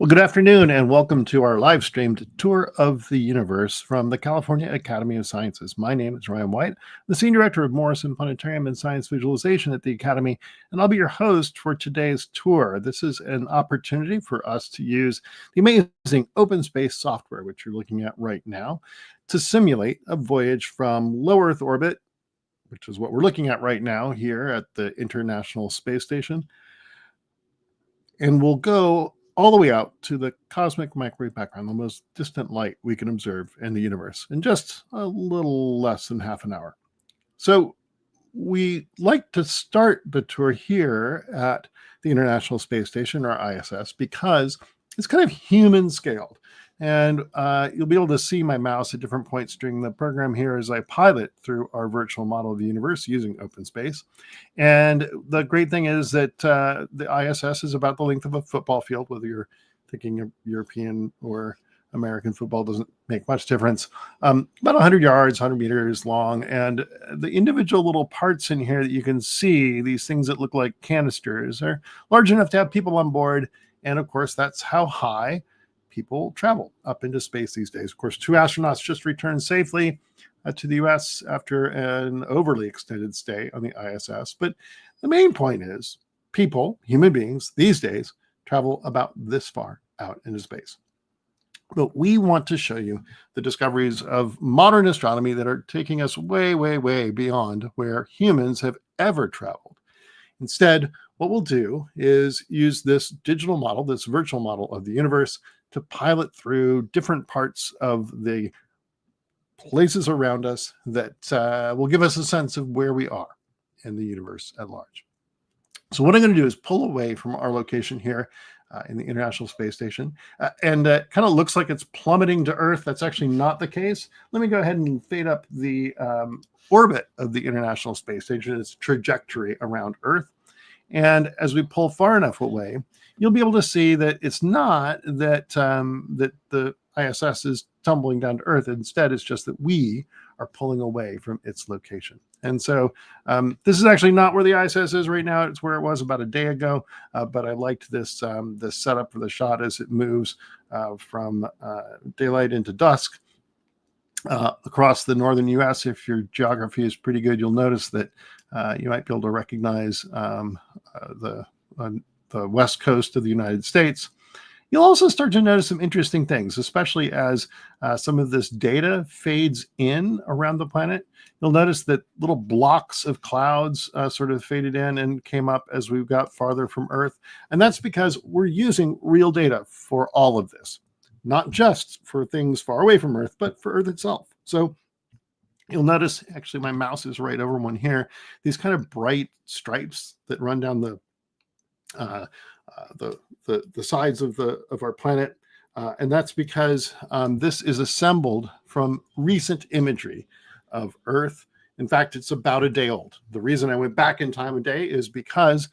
Well, good afternoon, and welcome to our live streamed tour of the universe from the California Academy of Sciences. My name is Ryan White, the Senior Director of Morrison Planetarium and Science Visualization at the Academy, and I'll be your host for today's tour. This is an opportunity for us to use the amazing OpenSpace software, which you're looking at right now, to simulate a voyage from low Earth orbit, which is what we're looking at right now here at the International Space Station. And we'll go all the way out to the cosmic microwave background, the most distant light we can observe in the universe, in just a little less than half an hour. So we like to start the tour here at the International Space Station, or ISS, because it's kind of human scaled. And you'll be able to see my mouse at different points during the program here as I pilot through our virtual model of the universe using OpenSpace. And the great thing is that the ISS is about the length of a football field, whether you're thinking of European or American football doesn't make much difference. About 100 yards, 100 meters long. And the individual little parts in here that you can see, these things that look like canisters, are large enough to have people on board. And of course, that's how high people travel up into space these days. Of course, 2 astronauts just returned safely to the US after an overly extended stay on the ISS. But the main point is people, human beings these days, travel about this far out into space. But we want to show you the discoveries of modern astronomy that are taking us way, way, way beyond where humans have ever traveled. Instead, what we'll do is use this digital model, this virtual model of the universe, to pilot through different parts of the places around us that will give us a sense of where we are in the universe at large. So what I'm going to do is pull away from our location here in the International Space Station, and it kind of looks like it's plummeting to Earth. That's actually not the case. Let me go ahead and fade up the orbit of the International Space Station, its trajectory around Earth. And as we pull far enough away, you'll be able to see that it's not that that the ISS is tumbling down to Earth. Instead, it's just that we are pulling away from its location. And so this is actually not where the ISS is right now. It's where it was about a day ago. But I liked this this setup for the shot as it moves from daylight into dusk. Across the northern U.S., if your geography is pretty good, you'll notice that you might be able to recognize the west coast of the United States. You'll also start to notice some interesting things, especially as some of this data fades in around the planet. You'll notice that little blocks of clouds sort of faded in and came up as we got farther from Earth. And that's because we're using real data for all of this. Not just for things far away from Earth, but for Earth itself. So you'll notice, actually, my mouse is right over one here, these kind of bright stripes that run down the sides of our planet. And that's because this is assembled from recent imagery of Earth. In fact, it's about a day old. The reason I went back in time a day is because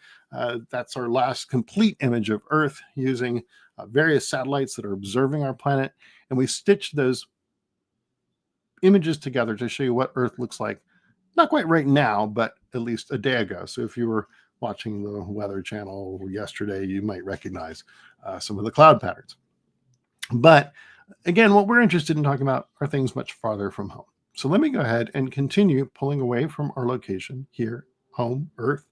that's our last complete image of Earth using various satellites that are observing our planet. And we stitched those images together to show you what Earth looks like, not quite right now, but at least a day ago. So if you were watching the Weather Channel yesterday, you might recognize some of the cloud patterns. But again, what we're interested in talking about are things much farther from home. So let me go ahead and continue pulling away from our location here, home, Earth,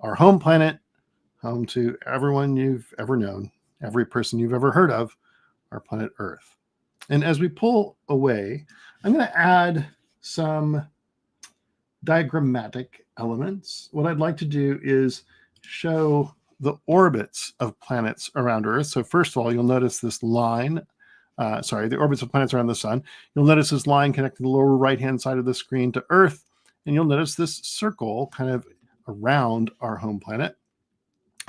our home planet, home to everyone you've ever known, every person you've ever heard of, our planet Earth. And as we pull away, I'm going to add some diagrammatic elements. What I'd like to do is show the orbits of planets around Earth. So first of all, you'll notice this line, the orbits of planets around the sun. You'll notice this line connecting the lower right-hand side of the screen to Earth. And you'll notice this circle kind of around our home planet.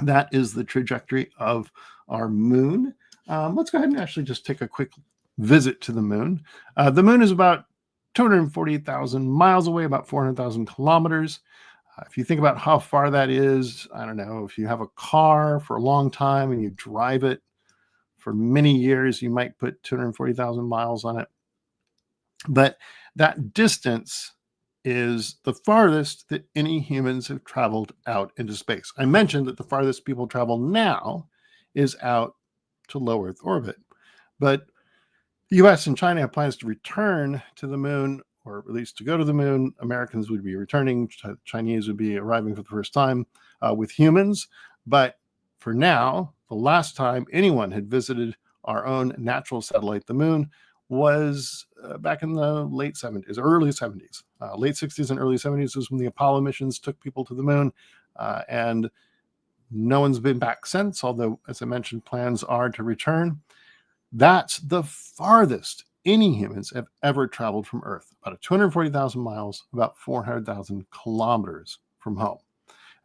That is the trajectory of our moon. Let's go ahead and actually just take a quick visit to the moon. The moon is about 240,000 miles away, about 400,000 kilometers. If you think about how far that is, I don't know, if you have a car for a long time and you drive it for many years, you might put 240,000 miles on it. But that distance is the farthest that any humans have traveled out into space. I mentioned that the farthest people travel now is out to low Earth orbit. But the US and China have plans to return to the moon, or at least to go to the moon. Americans would be returning, Chinese would be arriving for the first time with humans. But for now, the last time anyone had visited our own natural satellite, the moon, was back in the late 70s, early 70s. Late 60s and early 70s is when the Apollo missions took people to the moon. And no one's been back since, although, as I mentioned, plans are to return. That's the farthest any humans have ever traveled from Earth, about 240,000 miles, about 400,000 kilometers from home.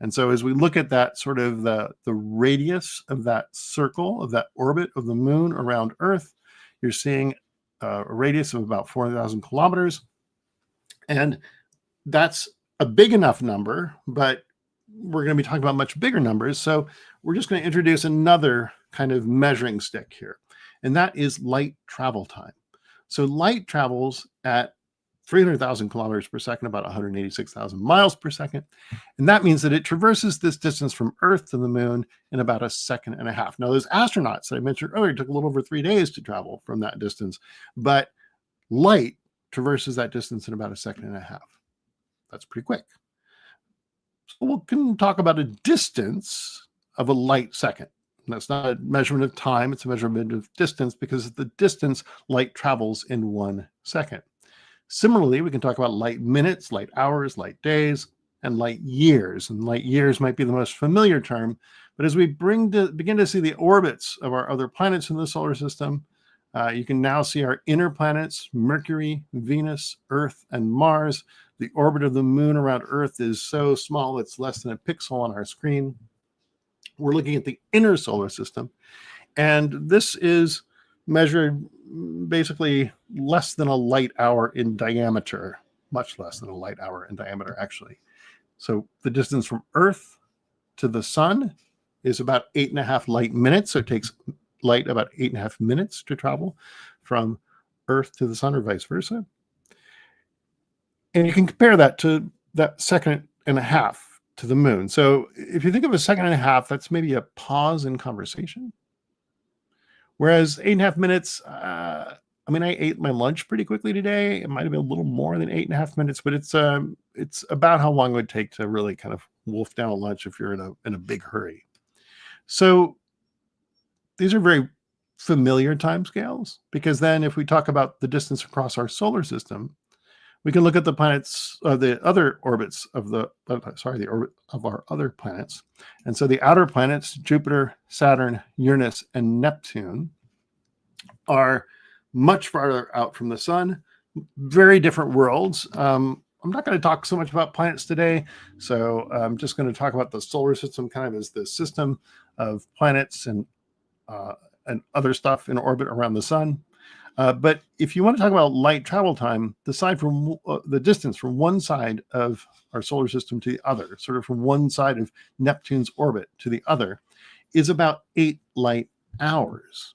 And so as we look at that sort of the radius of that circle, of that orbit of the moon around Earth, you're seeing a radius of about 400,000 kilometers. And that's a big enough number, but we're going to be talking about much bigger numbers. So we're just going to introduce another kind of measuring stick here, and that is light travel time. So light travels at 300,000 kilometers per second, about 186,000 miles per second. And that means that it traverses this distance from Earth to the moon in about a second and a half. Now, those astronauts that I mentioned earlier took a little over 3 days to travel from that distance, but light traverses that distance in about a second and a half. That's pretty quick. So we can talk about a distance of a light second. And that's not a measurement of time, it's a measurement of distance, because the distance light travels in 1 second. Similarly, we can talk about light minutes, light hours, light days, and light years. And light years might be the most familiar term, but as we begin to see the orbits of our other planets in the solar system, you can now see our inner planets, Mercury, Venus, Earth, and Mars. The orbit of the moon around Earth is so small it's less than a pixel on our screen. We're looking at the inner solar system, and this is measured basically less than a light hour in diameter, much less than a light hour in diameter, actually. So the distance from Earth to the sun is about 8.5 light minutes. So it takes light about 8.5 minutes to travel from Earth to the sun, or vice versa. And you can compare that to that second and a half to the moon. So if you think of a second and a half, that's maybe a pause in conversation. Whereas 8.5 minutes, I ate my lunch pretty quickly today. It might have been a little more than 8.5 minutes, but it's about how long it would take to really kind of wolf down a lunch if you're in a big hurry. So these are very familiar timescales, because then if we talk about the distance across our solar system, we can look at the planets, the other orbits of the orbit of our other planets. And so the outer planets, Jupiter, Saturn, Uranus, and Neptune, are much farther out from the sun, very different worlds. I'm not going to talk so much about planets today, so I'm just going to talk about the solar system kind of as the system of planets and other stuff in orbit around the sun. But if you want to talk about light travel time, the distance from one side of our solar system to the other, sort of from one side of Neptune's orbit to the other, is about 8 light hours.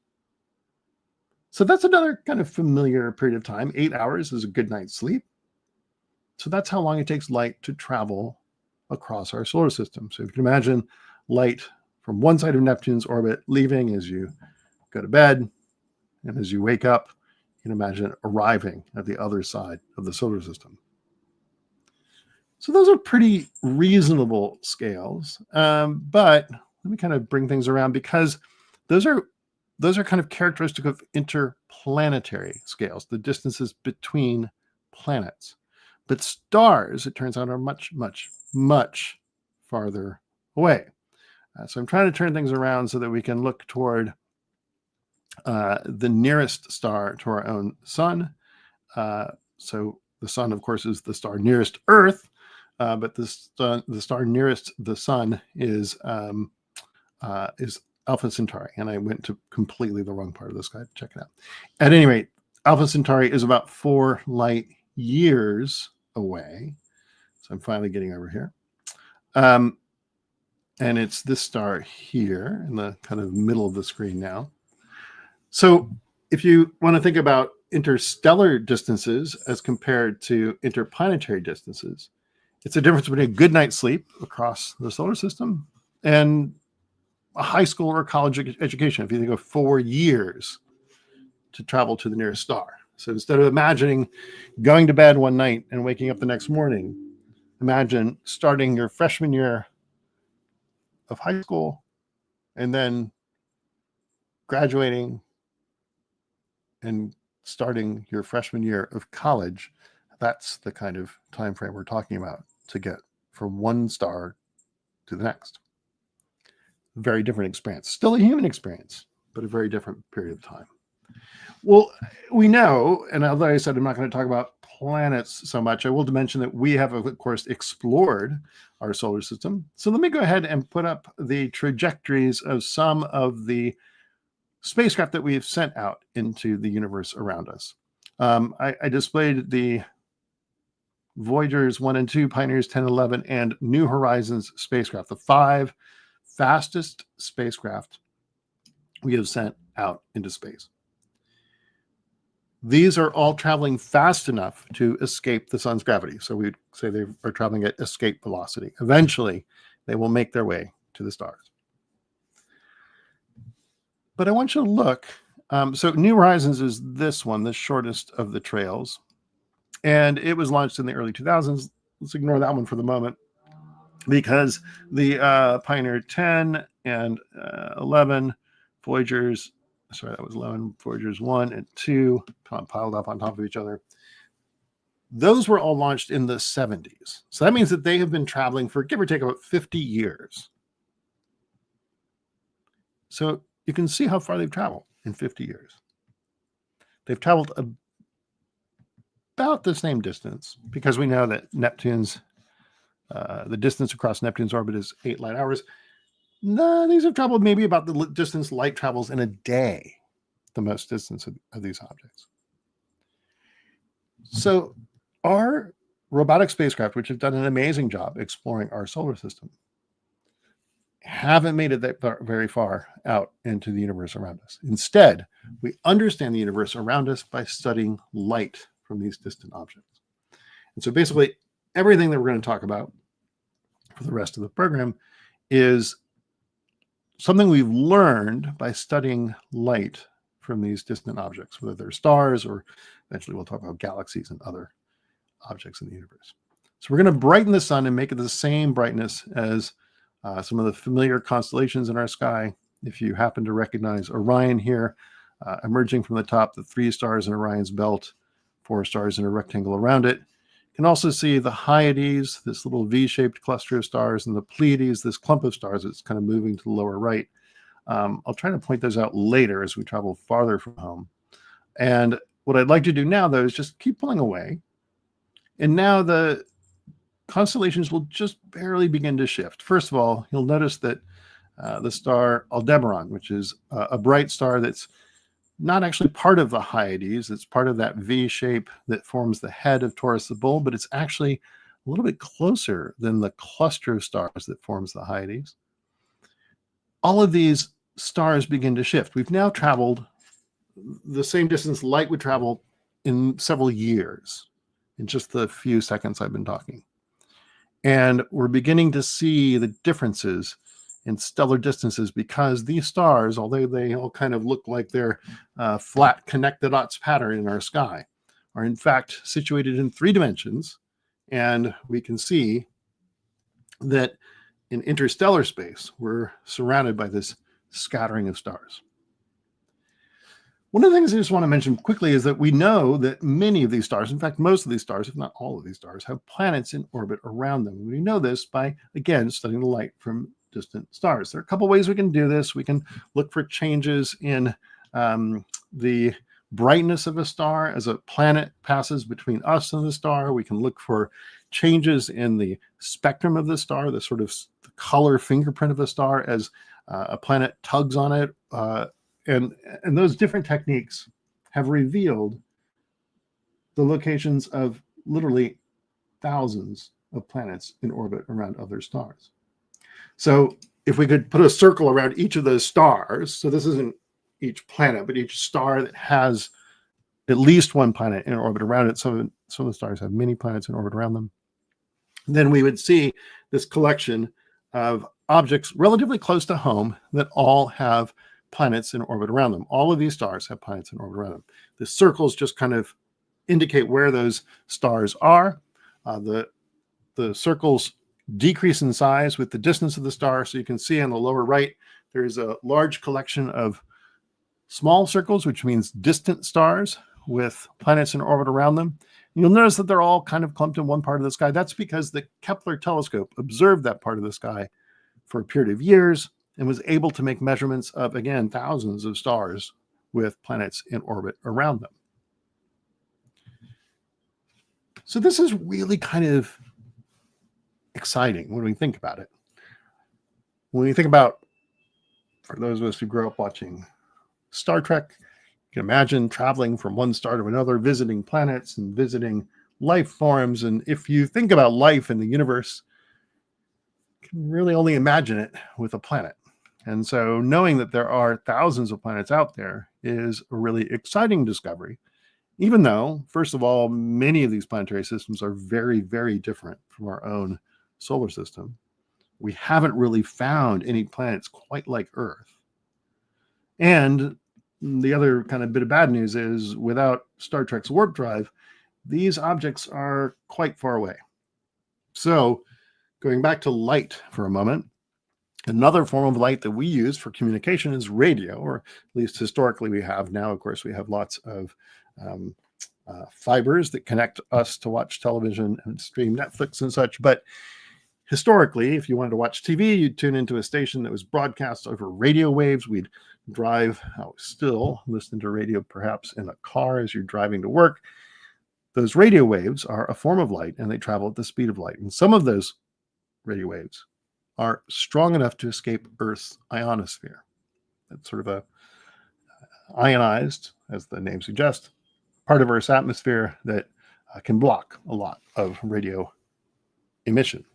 So that's another kind of familiar period of time. 8 hours is a good night's sleep. So that's how long it takes light to travel across our solar system. So if you can imagine light from one side of Neptune's orbit leaving as you go to bed, and as you wake up, you can imagine arriving at the other side of the solar system. So those are pretty reasonable scales. But let me kind of bring things around, because those are kind of characteristic of interplanetary scales, the distances between planets. But stars, it turns out, are much, much, much farther away. So I'm trying to turn things around so that we can look toward the nearest star to our own sun. So the sun, of course, is the star nearest Earth, but the star nearest the sun is Alpha Centauri. And I went to completely the wrong part of the sky to check it out. At any rate, Alpha Centauri is about 4 light years away. So I'm finally getting over here. And it's this star here in the kind of middle of the screen now. So if you want to think about interstellar distances as compared to interplanetary distances, it's a difference between a good night's sleep across the solar system and a high school or college education if you think of 4 years to travel to the nearest star. So instead of imagining going to bed one night and waking up the next morning, imagine starting your freshman year of high school and then graduating and starting your freshman year of college. That's the kind of time frame we're talking about to get from one star to the next. Very different experience. Still a human experience, but a very different period of time. Well, we know, and although I said I'm not going to talk about planets so much, I will mention that we have, of course, explored our solar system. So let me go ahead and put up the trajectories of some of the spacecraft that we've sent out into the universe around us. I displayed the Voyagers 1 and 2, Pioneers 10 and 11, and New Horizons spacecraft, the 5 fastest spacecraft we have sent out into space. These are all traveling fast enough to escape the sun's gravity. So we'd say they are traveling at escape velocity. Eventually, they will make their way to the stars. But I want you to look. So New Horizons is this one, the shortest of the trails. And it was launched in the early 2000s. Let's ignore that one for the moment, because the Pioneer 10 and 11 Voyagers, sorry, that was 11, Voyagers 1 and 2 piled up on top of each other. Those were all launched in the 70s. So that means that they have been traveling for, give or take, about 50 years. So you can see how far they've traveled in 50 years. They've traveled about the same distance, because we know that Neptune's, the distance across Neptune's orbit is 8 light hours. No, these have traveled maybe about the distance light travels in a day, the most distance of these objects. So our robotic spacecraft, which have done an amazing job exploring our solar system, haven't made it that very far out into the universe around us. Instead, we understand the universe around us by studying light from these distant objects. And so basically, everything that we're going to talk about for the rest of the program is something we've learned by studying light from these distant objects, whether they're stars or eventually we'll talk about galaxies and other objects in the universe. So we're going to brighten the sun and make it the same brightness as some of the familiar constellations in our sky. If you happen to recognize Orion here, emerging from the top, the 3 stars in Orion's belt, 4 stars in a rectangle around it. You can also see the Hyades, this little V-shaped cluster of stars, and the Pleiades, this clump of stars that's kind of moving to the lower right. I'll try to point those out later as we travel farther from home. And what I'd like to do now, though, is just keep pulling away. And now the constellations will just barely begin to shift. First of all, you'll notice that the star Aldebaran, which is a bright star that's not actually part of the Hyades. It's part of that V shape that forms the head of Taurus the Bull, but it's actually a little bit closer than the cluster of stars that forms the Hyades. All of these stars begin to shift. We've now traveled the same distance light would travel in several years, in just the few seconds I've been talking. And we're beginning to see the differences in stellar distances, because these stars, although they all kind of look like they're flat connect the dots pattern in our sky, are in fact situated in 3 dimensions. And we can see that in interstellar space, we're surrounded by this scattering of stars. One of the things I just want to mention quickly is that we know that many of these stars, in fact, most of these stars, if not all of these stars, have planets in orbit around them. We know this by, again, studying the light from distant stars. There are a couple ways we can do this. We can look for changes in the brightness of a star as a planet passes between us and the star. We can look for changes in the spectrum of the star, the sort of the color fingerprint of a star as a planet tugs on it. And those different techniques have revealed the locations of literally thousands of planets in orbit around other stars. So if we could put a circle around each of those stars, so this isn't each planet, but each star that has at least one planet in orbit around it. Some of the stars have many planets in orbit around them. Then we would see this collection of objects relatively close to home that all have planets in orbit around them. All of these stars have planets in orbit around them. The circles just kind of indicate where those stars are. The circles decrease in size with the distance of the star. So you can see on the lower right, there's a large collection of small circles, which means distant stars with planets in orbit around them. You'll notice that they're all kind of clumped in one part of the sky. That's because the Kepler telescope observed that part of the sky for a period of years and was able to make measurements of, again, thousands of stars with planets in orbit around them. So this is really kind of exciting when we think about it. When we think about, for those of us who grew up watching Star Trek, you can imagine traveling from one star to another, visiting planets and visiting life forms. And if you think about life in the universe, you can really only imagine it with a planet. And so knowing that there are thousands of planets out there is a really exciting discovery, even though, first of all, many of these planetary systems are very, very different from our own solar system. We haven't really found any planets quite like Earth. And the other kind of bit of bad news is without Star Trek's warp drive, these objects are quite far away. So going back to light for a moment, another form of light that we use for communication is radio, or at least historically we have. Now, of course, we have lots of fibers that connect us to watch television and stream Netflix and such. But historically, if you wanted to watch TV, you'd tune into a station that was broadcast over radio waves. We'd drive, still listen to radio perhaps in a car as you're driving to work. Those radio waves are a form of light, and they travel at the speed of light. And some of those radio waves are strong enough to escape Earth's ionosphere. That's sort of a ionized, as the name suggests, part of Earth's atmosphere that can block a lot of radio emission.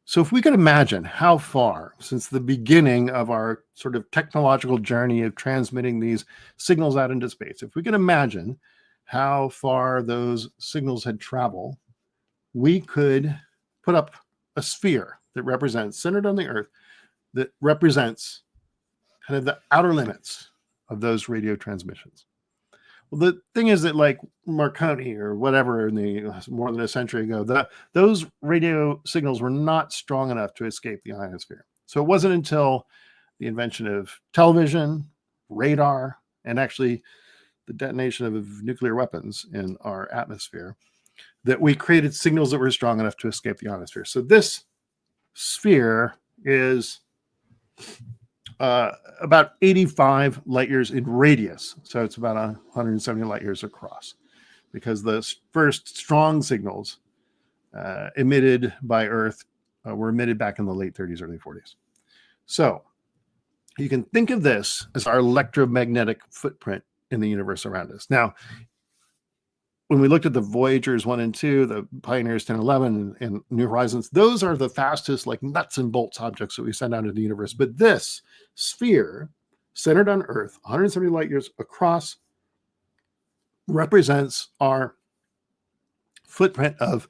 So if we could imagine how far since the beginning of our sort of technological journey of transmitting these signals out into space, if we could imagine how far those signals had traveled, we could put up a sphere that represents, centered on the Earth, that represents kind of the outer limits of those radio transmissions. Well, the thing is that, like Marconi or whatever in the more than a century ago, those radio signals were not strong enough to escape the ionosphere. So it wasn't until the invention of television, radar, and actually the detonation of nuclear weapons in our atmosphere that we created signals that were strong enough to escape the ionosphere. So this sphere is about 85 light years in radius. So it's about 170 light years across, because the first strong signals emitted by Earth were emitted back in the late 30s, early 40s. So you can think of this as our electromagnetic footprint in the universe around us. Now, when we looked at the Voyagers 1 and 2, the Pioneers 10 and 11, and New Horizons, those are the fastest, like nuts and bolts objects that we send out into the universe. But this sphere, centered on Earth, 170 light years across, represents our footprint of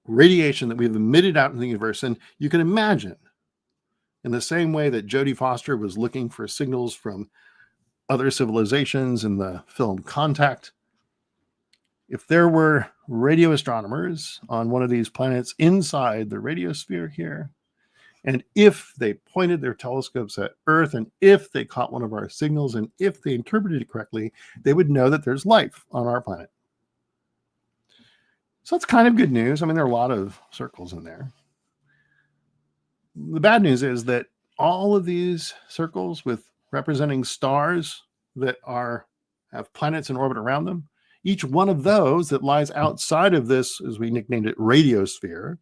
radiation that we've emitted out in the universe. And you can imagine, in the same way that Jodie Foster was looking for signals from other civilizations in the film Contact, if there were radio astronomers on one of these planets inside the radiosphere here, and if they pointed their telescopes at Earth, and if they caught one of our signals, and if they interpreted it correctly, they would know that there's life on our planet. So that's kind of good news. I mean, there are a lot of circles in there. The bad news is that all of these circles with representing stars that have planets in orbit around them, each one of those that lies outside of this, as we nicknamed it, radiosphere,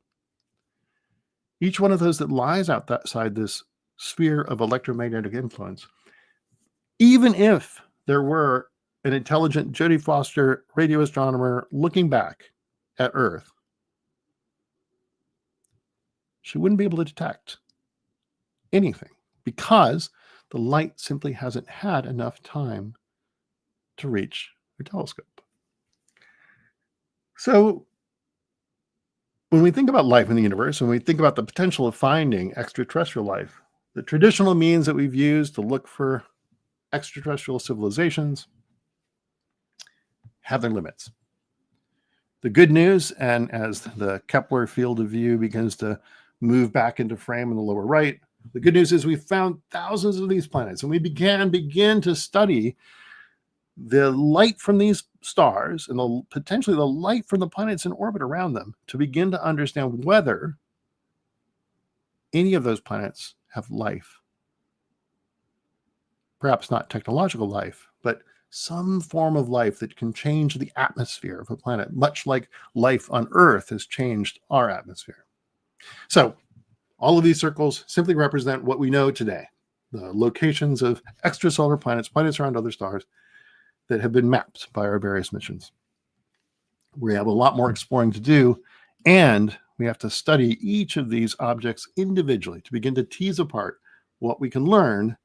each one of those that lies outside this sphere of electromagnetic influence, even if there were an intelligent Jodie Foster radio astronomer looking back at Earth, she wouldn't be able to detect anything because the light simply hasn't had enough time to reach her telescope. So When we think about life in the universe, when we think about the potential of finding extraterrestrial life, the traditional means that we've used to look for extraterrestrial civilizations have their limits. The good news, and as the Kepler field of view begins to move back into frame in the lower right, the good news is we've found thousands of these planets, and we begin to study the light from these stars and potentially the light from the planets in orbit around them to begin to understand whether any of those planets have life. Perhaps not technological life, but some form of life that can change the atmosphere of a planet, much like life on Earth has changed our atmosphere. So all of these circles simply represent what we know today, the locations of extrasolar planets, planets around other stars that have been mapped by our various missions. We have a lot more exploring to do, and we have to study each of these objects individually to begin to tease apart what we can learn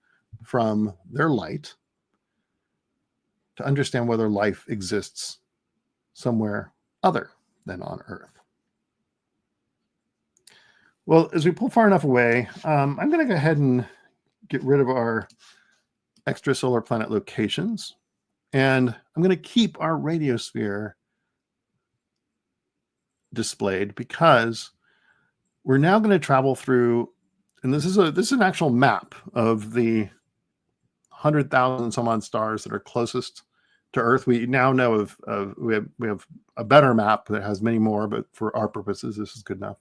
from their light to understand whether life exists somewhere other than on Earth. Well, as we pull far enough away, I'm going to go ahead and get rid of our extrasolar planet locations, and I'm going to keep our radiosphere displayed because we're now going to travel through, and this is an actual map of the 100,000 some odd stars that are closest to Earth. We now know we have a better map that has many more, but for our purposes, this is good enough.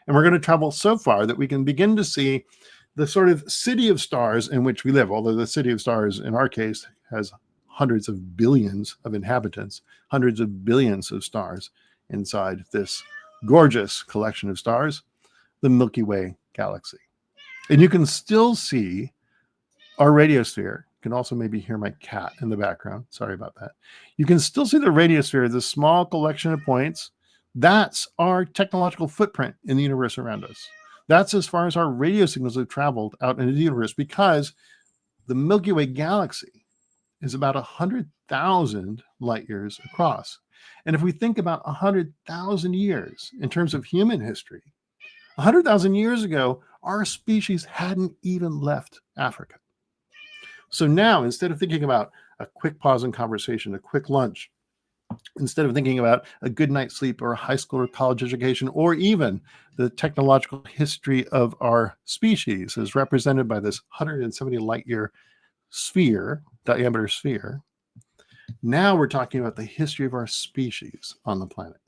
And we're going to travel so far that we can begin to see the sort of city of stars in which we live, although the city of stars in our case has hundreds of billions of inhabitants, hundreds of billions of stars inside this gorgeous collection of stars, the Milky Way galaxy. And you can still see our radiosphere. You can also maybe hear my cat in the background. Sorry about that. You can still see the radiosphere, this small collection of points. That's our technological footprint in the universe around us. That's as far as our radio signals have traveled out into the universe, because the Milky Way galaxy is about 100,000 light years across. And if we think about 100,000 years in terms of human history, 100,000 years ago, our species hadn't even left Africa. So now, instead of thinking about a quick pause in conversation, a quick lunch, instead of thinking about a good night's sleep or a high school or college education, or even the technological history of our species as represented by this 170 light year diameter sphere, now we're talking about the history of our species on the planet.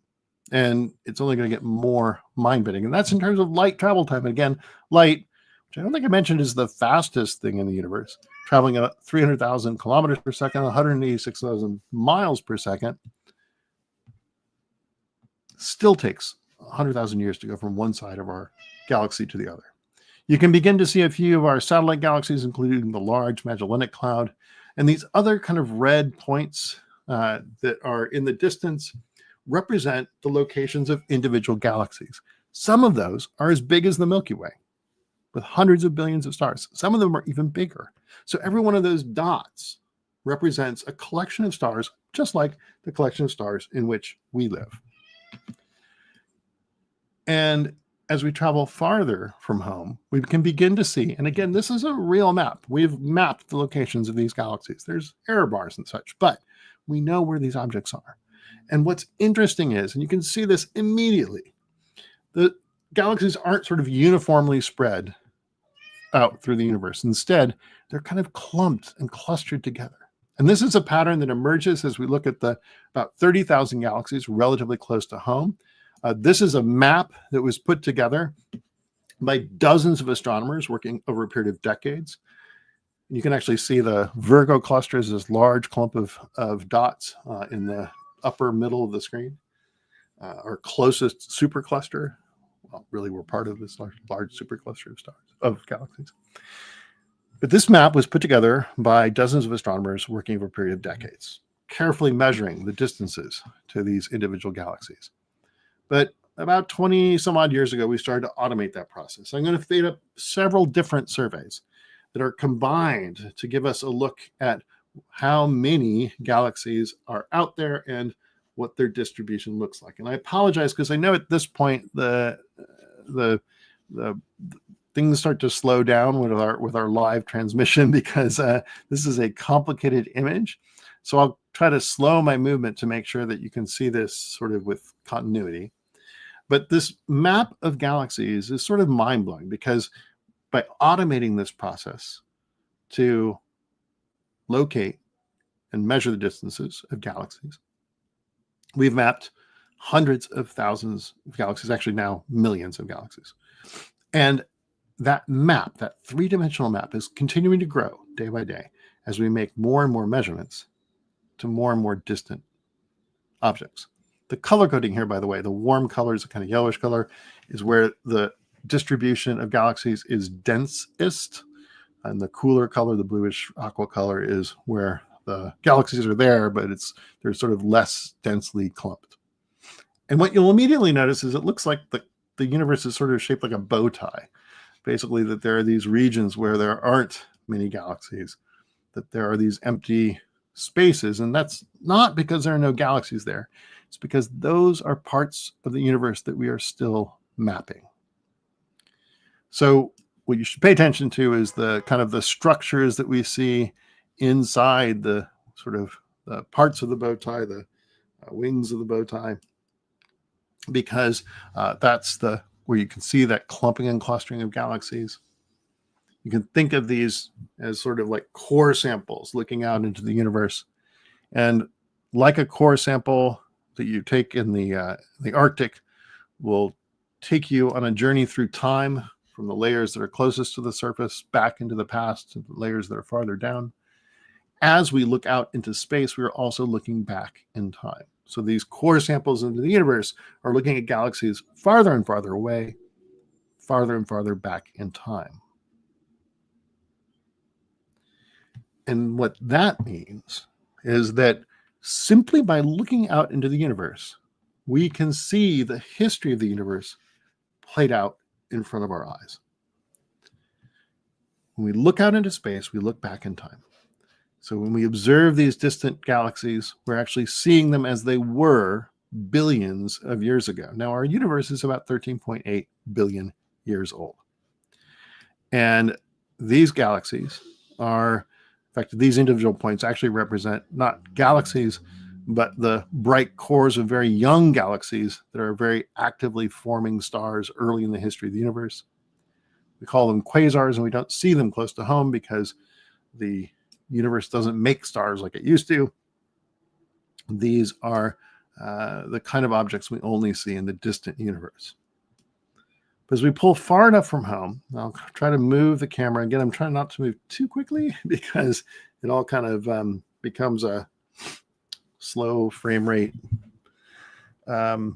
And it's only going to get more mind-bending. And that's in terms of light travel time. And again, light, which I don't think I mentioned, is the fastest thing in the universe, traveling at 300,000 kilometers per second, 186,000 miles per second, still takes 100,000 years to go from one side of our galaxy to the other. You can begin to see a few of our satellite galaxies, including the Large Magellanic Cloud, and these other kind of red points that are in the distance represent the locations of individual galaxies. Some of those are as big as the Milky Way, with hundreds of billions of stars. Some of them are even bigger. So every one of those dots represents a collection of stars, just like the collection of stars in which we live. And as we travel farther from home, we can begin to see, and again, this is a real map. We've mapped the locations of these galaxies. There's error bars and such, but we know where these objects are. And what's interesting is, and you can see this immediately, the galaxies aren't sort of uniformly spread out through the universe. Instead, they're kind of clumped and clustered together. And this is a pattern that emerges as we look at the about 30,000 galaxies relatively close to home. This is a map that was put together by dozens of astronomers working over a period of decades. You can actually see the Virgo cluster as this large clump of dots in the upper middle of the screen. Our closest supercluster, well, really we're part of this large supercluster of stars, of galaxies. But this map was put together by dozens of astronomers working over a period of decades, carefully measuring the distances to these individual galaxies. But about 20 some odd years ago, we started to automate that process. I'm going to fade up several different surveys that are combined to give us a look at how many galaxies are out there and what their distribution looks like. And I apologize because I know at this point the things start to slow down with our live transmission because this is a complicated image. So I'll try to slow my movement to make sure that you can see this sort of with continuity. But this map of galaxies is sort of mind-blowing because by automating this process to locate and measure the distances of galaxies, we've mapped hundreds of thousands of galaxies, actually now millions of galaxies. And that map, that three-dimensional map, is continuing to grow day by day as we make more and more measurements to more and more distant objects. The color coding here, by the way, the warm color is a kind of yellowish color, is where the distribution of galaxies is densest. And the cooler color, the bluish aqua color, is where the galaxies are there, but they're sort of less densely clumped. And what you'll immediately notice is it looks like the universe is sort of shaped like a bow tie. Basically, that there are these regions where there aren't many galaxies, that there are these empty spaces. And that's not because there are no galaxies there. It's because those are parts of the universe that we are still mapping. So what you should pay attention to is the kind of the structures that we see inside the sort of the parts of the bow tie, the wings of the bow tie, because that's where you can see that clumping and clustering of galaxies. You can think of these as sort of like core samples looking out into the universe. And like a core sample that you take in the Arctic will take you on a journey through time from the layers that are closest to the surface back into the past to the layers that are farther down. As we look out into space, we are also looking back in time. So these core samples into the universe are looking at galaxies farther and farther away, farther and farther back in time. And what that means is that simply by looking out into the universe, we can see the history of the universe played out in front of our eyes. When we look out into space, we look back in time. So when we observe these distant galaxies, we're actually seeing them as they were billions of years ago. Now, our universe is about 13.8 billion years old. And these galaxies are, in fact, these individual points actually represent not galaxies, but the bright cores of very young galaxies that are very actively forming stars early in the history of the universe. We call them quasars, and we don't see them close to home because the universe doesn't make stars like it used to. These are the kind of objects we only see in the distant universe. But as we pull far enough from home, I'll try to move the camera. Again, I'm trying not to move too quickly because it all kind of becomes a slow frame rate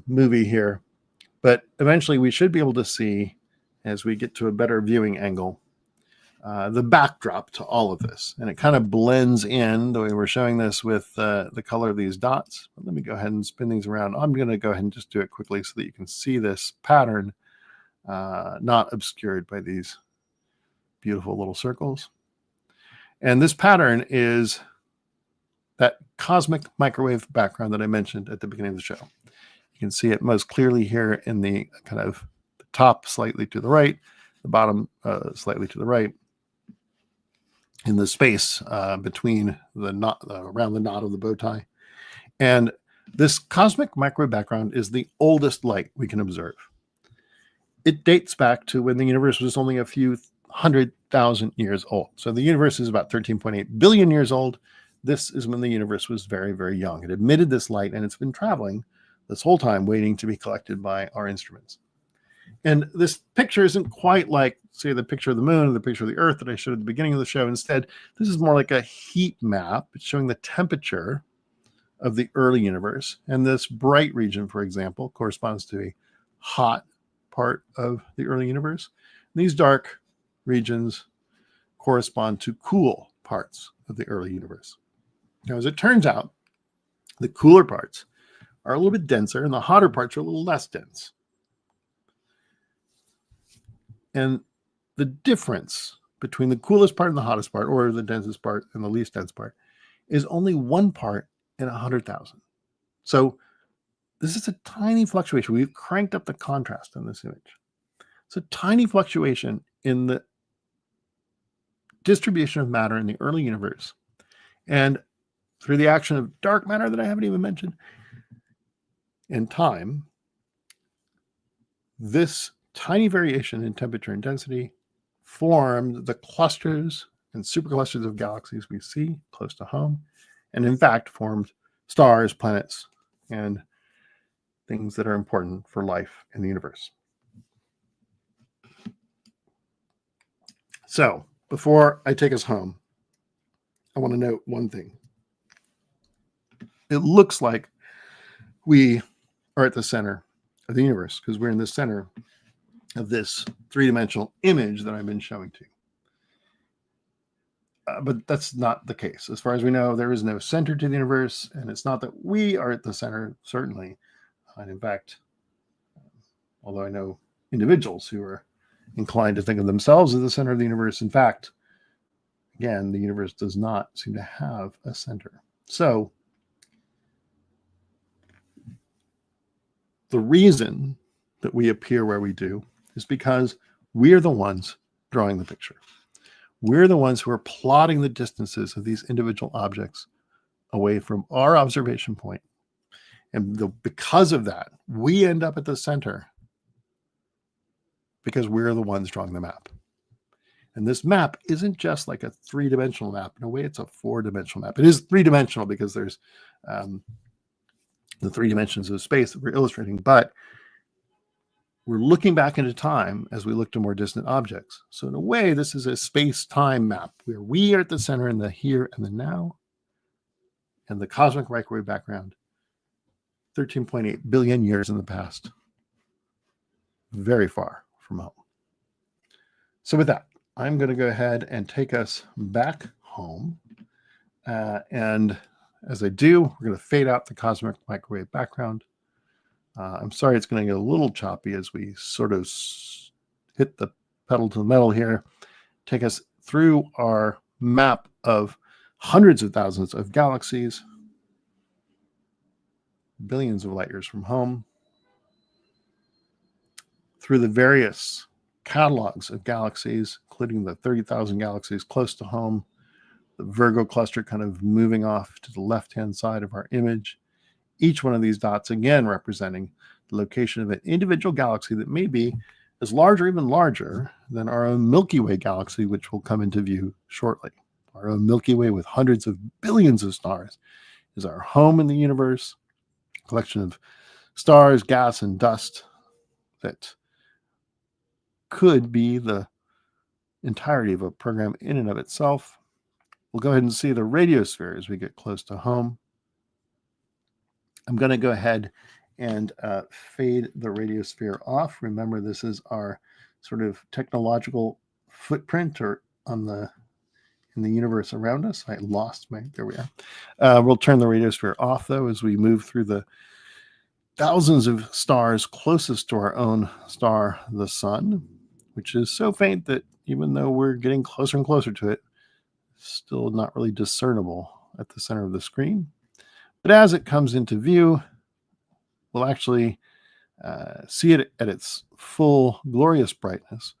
movie here. But eventually we should be able to see, as we get to a better viewing angle, the backdrop to all of this. And it kind of blends in the way we're showing this with the color of these dots. But let me go ahead and spin these around. I'm going to go ahead and just do it quickly so that you can see this pattern not obscured by these beautiful little circles. And this pattern is that cosmic microwave background that I mentioned at the beginning of the show. You can see it most clearly here in the kind of the top slightly to the right, the bottom slightly to the right, in the space between the knot, around the knot of the bow tie. And this cosmic microwave background is the oldest light we can observe. It dates back to when the universe was only a few 100,000 years old. So the universe is about 13.8 billion years old. This is when the universe was very, very young. It emitted this light, and it's been traveling this whole time waiting to be collected by our instruments. And this picture isn't quite like, say, the picture of the moon or the picture of the Earth that I showed at the beginning of the show. Instead, this is more like a heat map. It's showing the temperature of the early universe. And this bright region, for example, corresponds to a hot part of the early universe. And these dark regions correspond to cool parts of the early universe. Now, as it turns out, the cooler parts are a little bit denser and the hotter parts are a little less dense. And the difference between the coolest part and the hottest part, or the densest part and the least dense part, is only 1 part in 100,000. So this is a tiny fluctuation. We've cranked up the contrast in this image. It's a tiny fluctuation in the distribution of matter in the early universe. And through the action of dark matter that I haven't even mentioned, and time, this tiny variation in temperature and density formed the clusters and superclusters of galaxies we see close to home, and in fact formed stars, planets, and things that are important for life in the universe. So, before I take us home, I want to note one thing. It looks like we are at the center of the universe because we're in the center of this three-dimensional image that I've been showing to you. But that's not the case. As far as we know, there is no center to the universe, and it's not that we are at the center, certainly. And in fact, although I know individuals who are inclined to think of themselves as the center of the universe, in fact, again, the universe does not seem to have a center. So the reason that we appear where we do is because we're the ones drawing the picture. We're the ones who are plotting the distances of these individual objects away from our observation point. And because of that, we end up at the center because we're the ones drawing the map. And this map isn't just like a three-dimensional map. In a way, it's a four-dimensional map. It is three-dimensional because there's the three dimensions of space that we're illustrating, but we're looking back into time as we look to more distant objects. So in a way, this is a space-time map where we are at the center in the here and the now, and the cosmic microwave background, 13.8 billion years in the past, very far from home. So with that, I'm going to go ahead and take us back home. And as I do, we're going to fade out the cosmic microwave background. I'm sorry it's going to get a little choppy as we sort of hit the pedal to the metal here. Take us through our map of hundreds of thousands of galaxies, billions of light years from home, through the various catalogs of galaxies, including the 30,000 galaxies close to home, the Virgo cluster kind of moving off to the left-hand side of our image. Each one of these dots, again, representing the location of an individual galaxy that may be as large or even larger than our own Milky Way galaxy, which will come into view shortly. Our own Milky Way, with hundreds of billions of stars, is our home in the universe, a collection of stars, gas, and dust that could be the entirety of a program in and of itself. We'll go ahead and see the radiosphere as we get close to home. I'm going to go ahead and fade the radiosphere off. Remember, this is our sort of technological footprint or in the universe around us. I lost there we are. We'll turn the radiosphere off, though, as we move through the thousands of stars closest to our own star, the sun, which is so faint that even though we're getting closer and closer to it, still not really discernible at the center of the screen. But as it comes into view, we'll actually see it at its full glorious brightness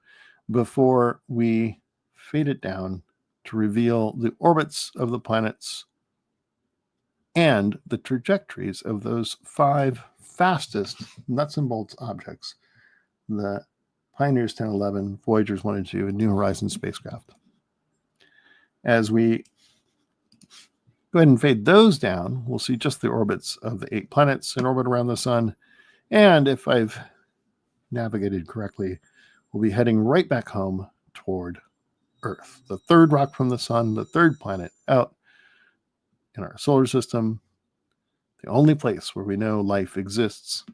before we fade it down to reveal the orbits of the planets and the trajectories of those 5 fastest nuts and bolts objects, the Pioneers 10, 11, Voyagers 1 and 2, and New Horizons spacecraft. As we go ahead and fade those down, we'll see just the orbits of the 8 planets in orbit around the sun. And if I've navigated correctly, we'll be heading right back home toward Earth, the third rock from the sun, the third planet out in our solar system, the only place where we know life exists,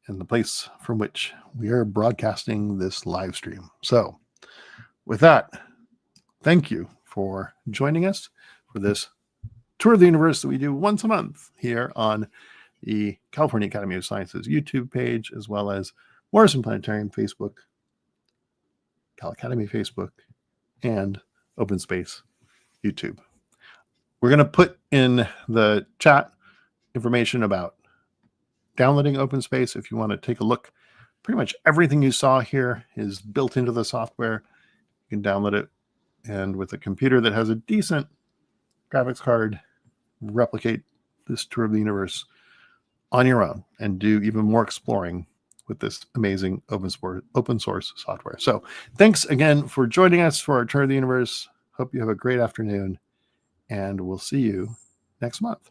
and the place from which we are broadcasting this live stream. So with that, thank you for joining us for this tour of the universe that we do once a month here on the California Academy of Sciences YouTube page, as well as Morrison Planetarium Facebook, Cal Academy Facebook, and OpenSpace YouTube. We're going to put in the chat information about downloading OpenSpace. If you want to take a look, pretty much everything you saw here is built into the software. You can download it, and with a computer that has a decent graphics card, replicate this tour of the universe on your own and do even more exploring with this amazing open source software. So thanks again for joining us for our tour of the universe. Hope you have a great afternoon, and we'll see you next month.